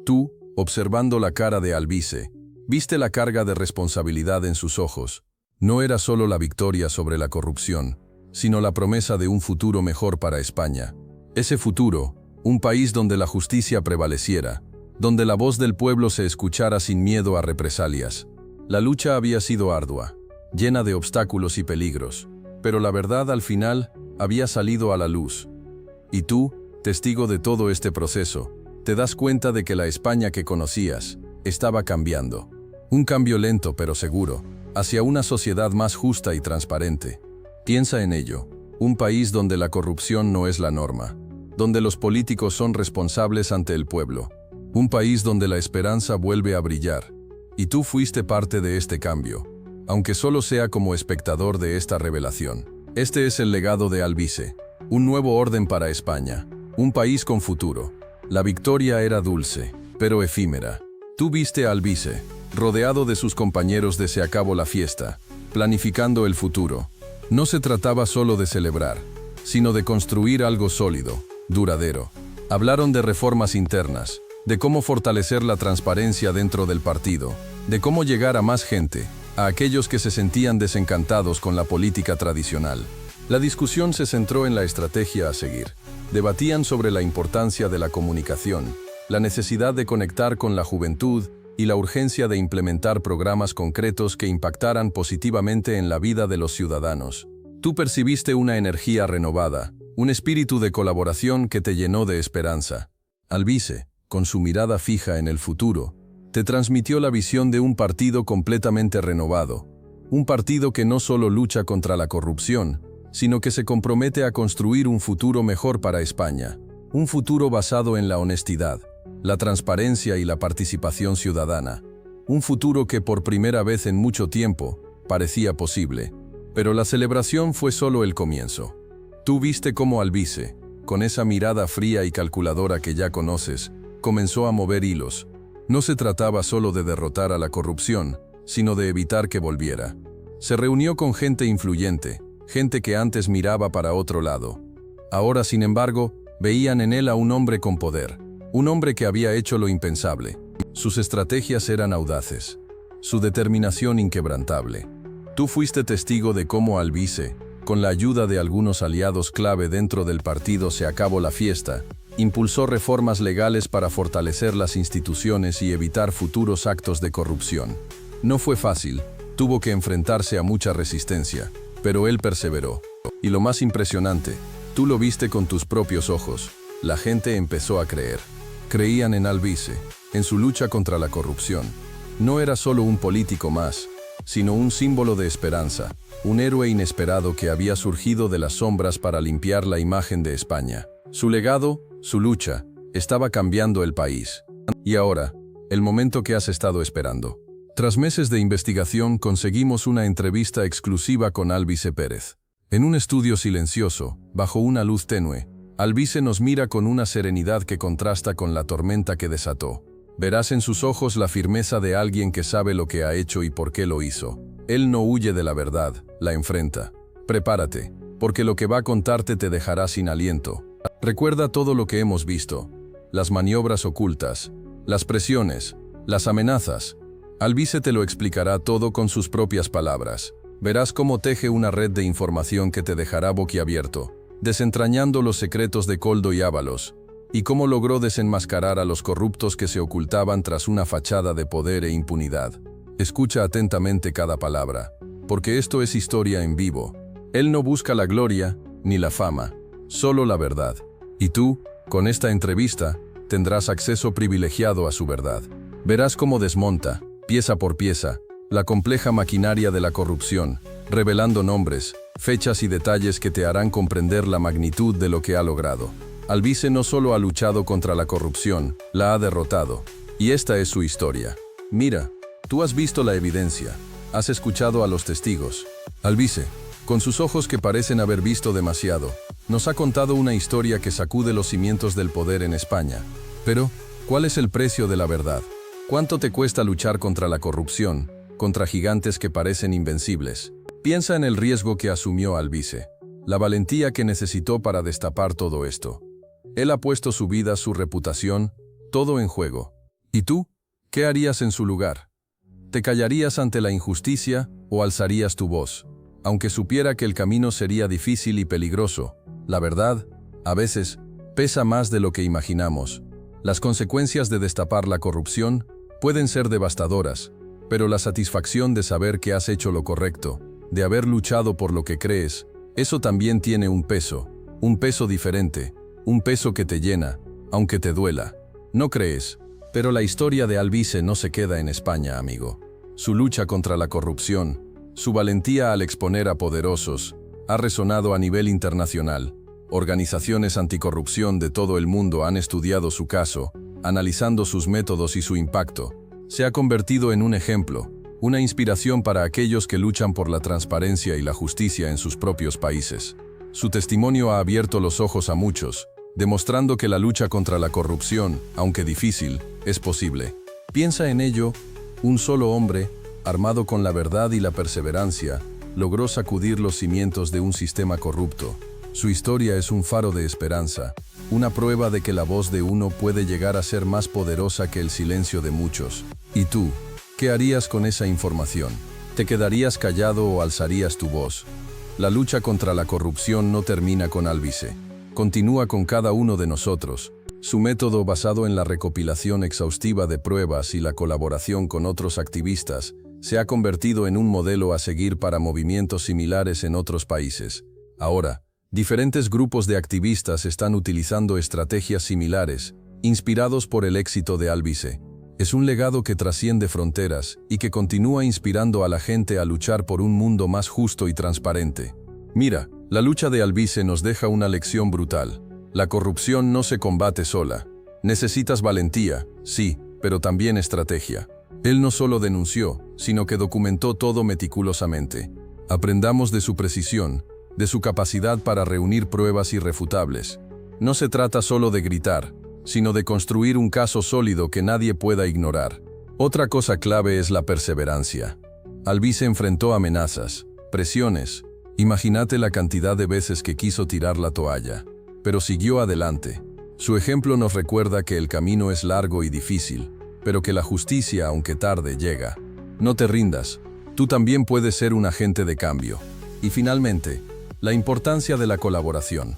Tú, observando la cara de Alvise, viste la carga de responsabilidad en sus ojos. No era solo la victoria sobre la corrupción, sino la promesa de un futuro mejor para España. Ese futuro, un país donde la justicia prevaleciera, donde la voz del pueblo se escuchara sin miedo a represalias. La lucha había sido ardua, llena de obstáculos y peligros, pero la verdad al final había salido a la luz. Y tú, testigo de todo este proceso, te das cuenta de que la España que conocías estaba cambiando. Un cambio lento pero seguro, hacia una sociedad más justa y transparente. Piensa en ello, un país donde la corrupción no es la norma, donde los políticos son responsables ante el pueblo, un país donde la esperanza vuelve a brillar. Y tú fuiste parte de este cambio, aunque solo sea como espectador de esta revelación. Este es el legado de Alvise, un nuevo orden para España, un país con futuro. La victoria era dulce, pero efímera. Tú viste a Alvise, rodeado de sus compañeros de Se acabó la fiesta, planificando el futuro. No se trataba solo de celebrar, sino de construir algo sólido, duradero. Hablaron de reformas internas, de cómo fortalecer la transparencia dentro del partido, de cómo llegar a más gente, a aquellos que se sentían desencantados con la política tradicional. La discusión se centró en la estrategia a seguir. Debatían sobre la importancia de la comunicación, la necesidad de conectar con la juventud y la urgencia de implementar programas concretos que impactaran positivamente en la vida de los ciudadanos. Tú percibiste una energía renovada, un espíritu de colaboración que te llenó de esperanza. Alvise, con su mirada fija en el futuro, te transmitió la visión de un partido completamente renovado, un partido que no solo lucha contra la corrupción, sino que se compromete a construir un futuro mejor para España, un futuro basado en la honestidad, la transparencia y la participación ciudadana, un futuro que por primera vez en mucho tiempo parecía posible. Pero la celebración fue solo el comienzo. Tú viste cómo Alvise, con esa mirada fría y calculadora que ya conoces, comenzó a mover hilos. No se trataba solo de derrotar a la corrupción, sino de evitar que volviera. Se reunió con gente influyente, gente que antes miraba para otro lado. Ahora, sin embargo, veían en él a un hombre con poder, un hombre que había hecho lo impensable. Sus estrategias eran audaces, su determinación inquebrantable. Tú fuiste testigo de cómo Alvise, con la ayuda de algunos aliados clave dentro del partido Se acabó la fiesta, impulsó reformas legales para fortalecer las instituciones y evitar futuros actos de corrupción. No fue fácil, tuvo que enfrentarse a mucha resistencia, pero él perseveró. Y lo más impresionante, tú lo viste con tus propios ojos. La gente empezó a creer. Creían en Alvise, en su lucha contra la corrupción. No era solo un político más, sino un símbolo de esperanza, un héroe inesperado que había surgido de las sombras para limpiar la imagen de España. Su legado, su lucha, estaba cambiando el país. Y ahora, el momento que has estado esperando. Tras meses de investigación, conseguimos una entrevista exclusiva con Alvise Pérez. En un estudio silencioso, bajo una luz tenue, Alvise nos mira con una serenidad que contrasta con la tormenta que desató. Verás en sus ojos la firmeza de alguien que sabe lo que ha hecho y por qué lo hizo. Él no huye de la verdad, la enfrenta. Prepárate, porque lo que va a contarte te dejará sin aliento. Recuerda todo lo que hemos visto, las maniobras ocultas, las presiones, las amenazas. Alvise te lo explicará todo con sus propias palabras. Verás cómo teje una red de información que te dejará boquiabierto, desentrañando los secretos de Koldo y Ábalos, y cómo logró desenmascarar a los corruptos que se ocultaban tras una fachada de poder e impunidad. Escucha atentamente cada palabra, porque esto es historia en vivo. Él no busca la gloria ni la fama, solo la verdad. Y tú, con esta entrevista, tendrás acceso privilegiado a su verdad. Verás cómo desmonta, pieza por pieza, la compleja maquinaria de la corrupción, revelando nombres, fechas y detalles que te harán comprender la magnitud de lo que ha logrado. Alvise no solo ha luchado contra la corrupción, la ha derrotado. Y esta es su historia. Mira, tú has visto la evidencia, has escuchado a los testigos. Alvise, con sus ojos que parecen haber visto demasiado, nos ha contado una historia que sacude los cimientos del poder en España. Pero, ¿cuál es el precio de la verdad? ¿Cuánto te cuesta luchar contra la corrupción, contra gigantes que parecen invencibles? Piensa en el riesgo que asumió Alvise, la valentía que necesitó para destapar todo esto. Él ha puesto su vida, su reputación, todo en juego. ¿Y tú? ¿Qué harías en su lugar? ¿Te callarías ante la injusticia o alzarías tu voz? Aunque supiera que el camino sería difícil y peligroso, la verdad, a veces, pesa más de lo que imaginamos. Las consecuencias de destapar la corrupción pueden ser devastadoras, pero la satisfacción de saber que has hecho lo correcto, de haber luchado por lo que crees, eso también tiene un peso diferente, un peso que te llena, aunque te duela. ¿No crees? Pero la historia de Alvise no se queda en España, amigo. Su lucha contra la corrupción, su valentía al exponer a poderosos, ha resonado a nivel internacional. Organizaciones anticorrupción de todo el mundo han estudiado su caso, analizando sus métodos y su impacto. Se ha convertido en un ejemplo, una inspiración para aquellos que luchan por la transparencia y la justicia en sus propios países. Su testimonio ha abierto los ojos a muchos, demostrando que la lucha contra la corrupción, aunque difícil, es posible. Piensa en ello, un solo hombre, armado con la verdad y la perseverancia, logró sacudir los cimientos de un sistema corrupto. Su historia es un faro de esperanza, una prueba de que la voz de uno puede llegar a ser más poderosa que el silencio de muchos. ¿Y tú? ¿Qué harías con esa información? ¿Te quedarías callado o alzarías tu voz? La lucha contra la corrupción no termina con Alvise. Continúa con cada uno de nosotros. Su método, basado en la recopilación exhaustiva de pruebas y la colaboración con otros activistas, se ha convertido en un modelo a seguir para movimientos similares en otros países. Ahora, diferentes grupos de activistas están utilizando estrategias similares, inspirados por el éxito de Alvise. Es un legado que trasciende fronteras y que continúa inspirando a la gente a luchar por un mundo más justo y transparente. Mira, la lucha de Alvise nos deja una lección brutal. La corrupción no se combate sola. Necesitas valentía, sí, pero también estrategia. Él no solo denunció, sino que documentó todo meticulosamente. Aprendamos de su precisión, de su capacidad para reunir pruebas irrefutables. No se trata solo de gritar, sino de construir un caso sólido que nadie pueda ignorar. Otra cosa clave es la perseverancia. Alvise enfrentó amenazas, presiones. Imagínate la cantidad de veces que quiso tirar la toalla, pero siguió adelante. Su ejemplo nos recuerda que el camino es largo y difícil, pero que la justicia, aunque tarde, llega. No te rindas, tú también puedes ser un agente de cambio. Y finalmente, la importancia de la colaboración.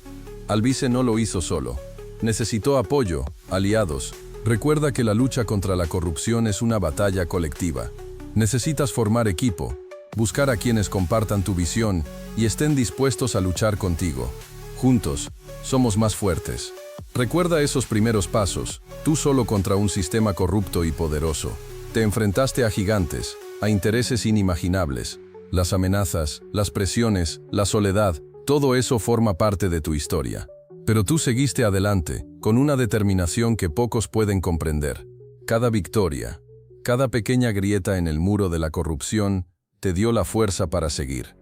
Alvise no lo hizo solo. Necesitó apoyo, aliados. Recuerda que la lucha contra la corrupción es una batalla colectiva. Necesitas formar equipo, buscar a quienes compartan tu visión y estén dispuestos a luchar contigo. Juntos, somos más fuertes. Recuerda esos primeros pasos, tú solo contra un sistema corrupto y poderoso. Te enfrentaste a gigantes, a intereses inimaginables. Las amenazas, las presiones, la soledad, todo eso forma parte de tu historia. Pero tú seguiste adelante, con una determinación que pocos pueden comprender. Cada victoria, cada pequeña grieta en el muro de la corrupción, te dio la fuerza para seguir.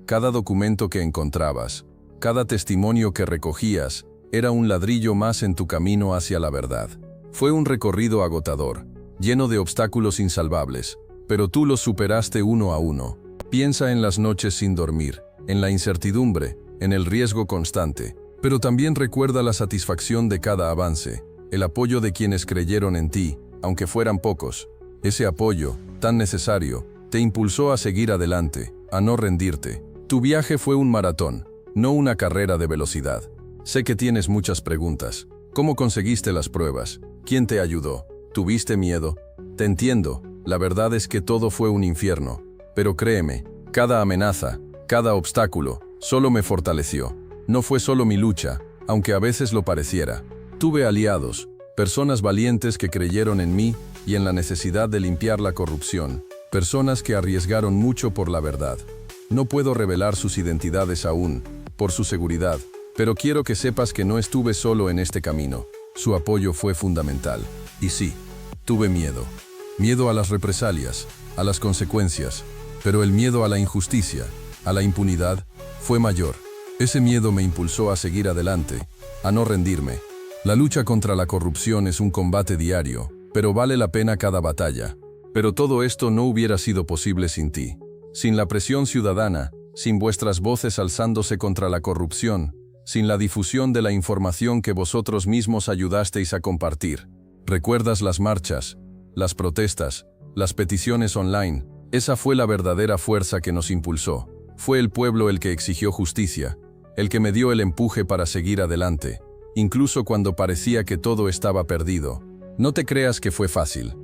Cada documento que encontrabas, cada testimonio que recogías, era un ladrillo más en tu camino hacia la verdad. Fue un recorrido agotador, lleno de obstáculos insalvables, pero tú los superaste uno a uno. Piensa en las noches sin dormir, en la incertidumbre, en el riesgo constante, pero también recuerda la satisfacción de cada avance, el apoyo de quienes creyeron en ti, aunque fueran pocos. Ese apoyo, tan necesario, te impulsó a seguir adelante, a no rendirte. Tu viaje fue un maratón, no una carrera de velocidad. Sé que tienes muchas preguntas. ¿Cómo conseguiste las pruebas? ¿Quién te ayudó? ¿Tuviste miedo? Te entiendo, la verdad es que todo fue un infierno. Pero créeme, cada amenaza, cada obstáculo, solo me fortaleció. No fue solo mi lucha, aunque a veces lo pareciera. Tuve aliados, personas valientes que creyeron en mí y en la necesidad de limpiar la corrupción. Personas que arriesgaron mucho por la verdad. No puedo revelar sus identidades aún, por su seguridad, pero quiero que sepas que no estuve solo en este camino. Su apoyo fue fundamental. Y sí, tuve miedo. Miedo a las represalias, a las consecuencias, pero el miedo a la injusticia, a la impunidad, fue mayor. Ese miedo me impulsó a seguir adelante, a no rendirme. La lucha contra la corrupción es un combate diario, pero vale la pena cada batalla. Pero todo esto no hubiera sido posible sin ti. Sin la presión ciudadana, sin vuestras voces alzándose contra la corrupción, sin la difusión de la información que vosotros mismos ayudasteis a compartir. ¿Recuerdas las marchas, las protestas, las peticiones online? Esa fue la verdadera fuerza que nos impulsó. Fue el pueblo el que exigió justicia, el que me dio el empuje para seguir adelante, incluso cuando parecía que todo estaba perdido. No te creas que fue fácil.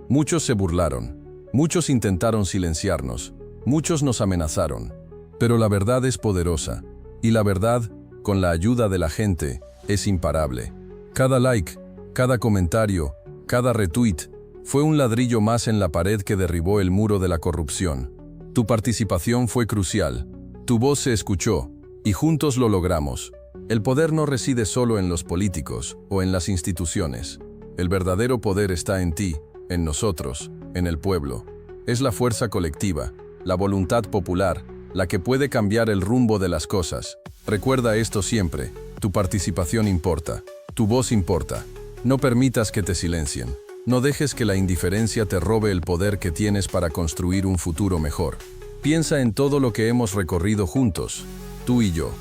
Muchos se burlaron, muchos intentaron silenciarnos, muchos nos amenazaron. Pero la verdad es poderosa, y la verdad, con la ayuda de la gente, es imparable. Cada like, cada comentario, Cada retweet fue un ladrillo más en la pared que derribó el muro de la corrupción. Tu participación fue crucial. Tu voz se escuchó, y juntos lo logramos. El poder no reside solo en los políticos o en las instituciones. El verdadero poder está en ti, en nosotros, en el pueblo. Es la fuerza colectiva, la voluntad popular, la que puede cambiar el rumbo de las cosas. Recuerda esto siempre, tu participación importa, tu voz importa. No permitas que te silencien. No dejes que la indiferencia te robe el poder que tienes para construir un futuro mejor. Piensa en todo lo que hemos recorrido juntos, tú y yo.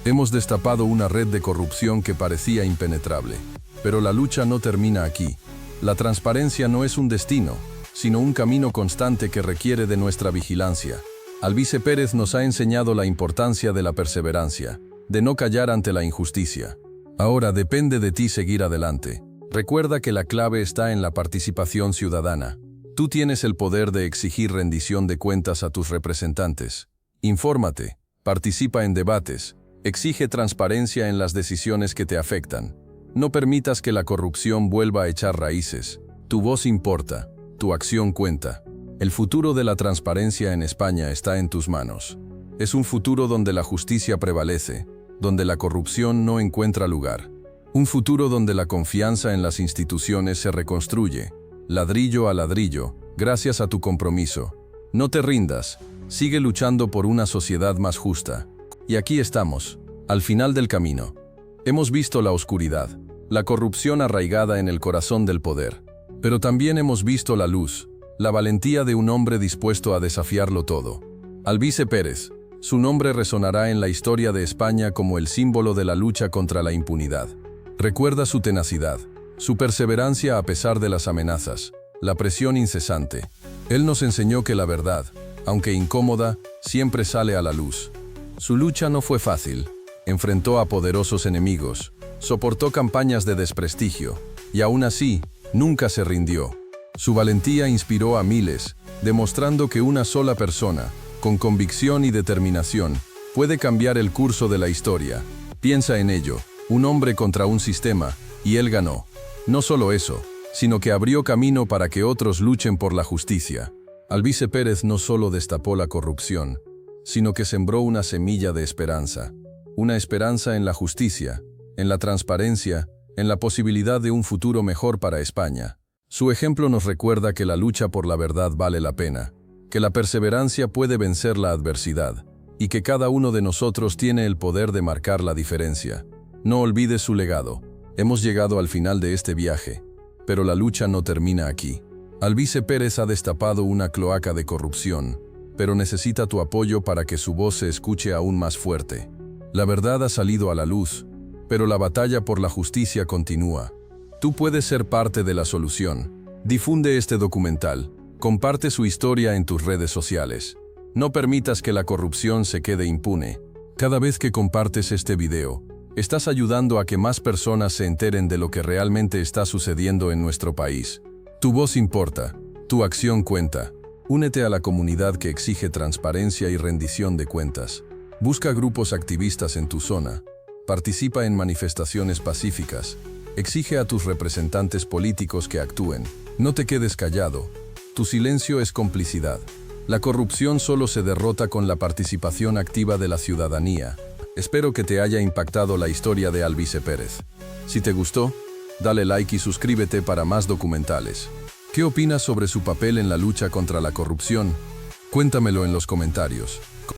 Hemos destapado una red de corrupción que parecía impenetrable. Pero la lucha no termina aquí. La transparencia no es un destino, sino un camino constante que requiere de nuestra vigilancia. Albize Pérez nos ha enseñado la importancia de la perseverancia, de no callar ante la injusticia. Ahora depende de ti seguir adelante. Recuerda que la clave está en la participación ciudadana. Tú tienes el poder de exigir rendición de cuentas a tus representantes. Infórmate, participa en debates, exige transparencia en las decisiones que te afectan. No permitas que la corrupción vuelva a echar raíces. Tu voz importa, tu acción cuenta. El futuro de la transparencia en España está en tus manos. Es un futuro donde la justicia prevalece, donde la corrupción no encuentra lugar. Un futuro donde la confianza en las instituciones se reconstruye, ladrillo a ladrillo, gracias a tu compromiso. No te rindas, sigue luchando por una sociedad más justa. Y aquí estamos, al final del camino. Hemos visto la oscuridad, la corrupción arraigada en el corazón del poder. Pero también hemos visto la luz, la valentía de un hombre dispuesto a desafiarlo todo. Albize Pérez, su nombre resonará en la historia de España como el símbolo de la lucha contra la impunidad. Recuerda su tenacidad, su perseverancia a pesar de las amenazas, la presión incesante. Él nos enseñó que la verdad, aunque incómoda, siempre sale a la luz. Su lucha no fue fácil. Enfrentó a poderosos enemigos, soportó campañas de desprestigio, y aún así, nunca se rindió. Su valentía inspiró a miles, demostrando que una sola persona, con convicción y determinación, puede cambiar el curso de la historia. Piensa en ello, un hombre contra un sistema, y él ganó. No solo eso, sino que abrió camino para que otros luchen por la justicia. Albize Pérez no solo destapó la corrupción, sino que sembró una semilla de esperanza. Una esperanza en la justicia, en la transparencia, en la posibilidad de un futuro mejor para España. Su ejemplo nos recuerda que la lucha por la verdad vale la pena, que la perseverancia puede vencer la adversidad, y que cada uno de nosotros tiene el poder de marcar la diferencia. No olvides su legado. Hemos llegado al final de este viaje, pero la lucha no termina aquí. Albize Pérez ha destapado una cloaca de corrupción, pero necesita tu apoyo para que su voz se escuche aún más fuerte. La verdad ha salido a la luz, pero la batalla por la justicia continúa. Tú puedes ser parte de la solución. Difunde este documental. Comparte su historia en tus redes sociales. No permitas que la corrupción se quede impune. Cada vez que compartes este video, estás ayudando a que más personas se enteren de lo que realmente está sucediendo en nuestro país. Tu voz importa, tu acción cuenta. Únete a la comunidad que exige transparencia y rendición de cuentas. Busca grupos activistas en tu zona. Participa en manifestaciones pacíficas. Exige a tus representantes políticos que actúen. No te quedes callado. Tu silencio es complicidad. La corrupción solo se derrota con la participación activa de la ciudadanía. Espero que te haya impactado la historia de Albize Pérez. Si te gustó, dale like y suscríbete para más documentales. ¿Qué opinas sobre su papel en la lucha contra la corrupción? Cuéntamelo en los comentarios.